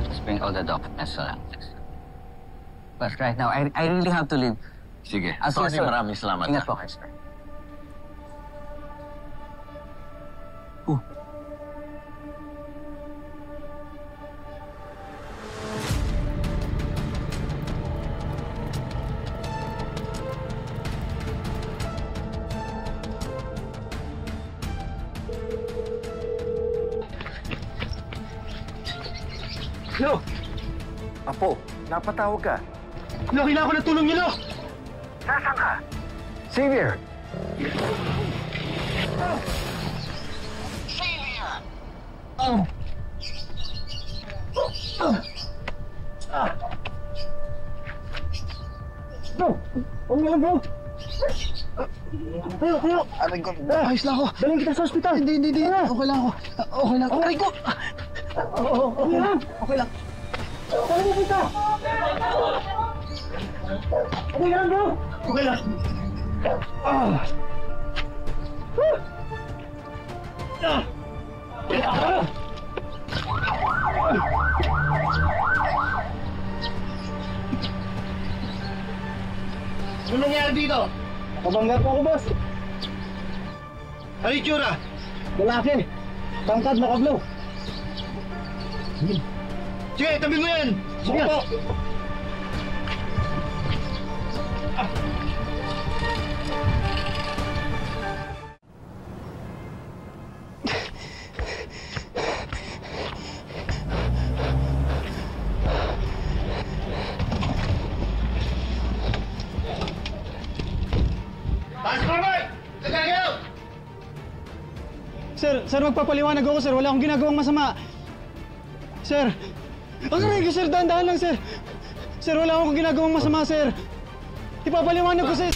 Just bring all the documents na lang. But right now, I really have to leave. Sige. Sorry, Tony, maraming salamat. Ingat po kayo, sir. Lo! Apo, napatawag ka. Lo, kailangan ko ng tulong niyo, Lo! Nasaan ka? Xavier! Xavier! Oh! Bro! Huwag niyo lang, bro! Tayo! Aray ko! Ayos lang ako! Daling kita sa ospital! Hindi! Okay lang ako! Okay lang! Aray ko! Okay lang! Okay lang! Saan mo punta? Okay lang, bro! Okay lang! Ano nangyari dito? Kabangga po ako, boss. Ano yung tsura? Lalaki. Tangkad, nakablaw. Sige, tabi mo yan! Sige po! Sir, magpapaliwanag ako, sir. Wala akong ginagawang masama. Sir, sir, dahan-dahan lang, sir. Sir, wala akong ginagawang masama, sir. Ipapaliwanag ko, sir.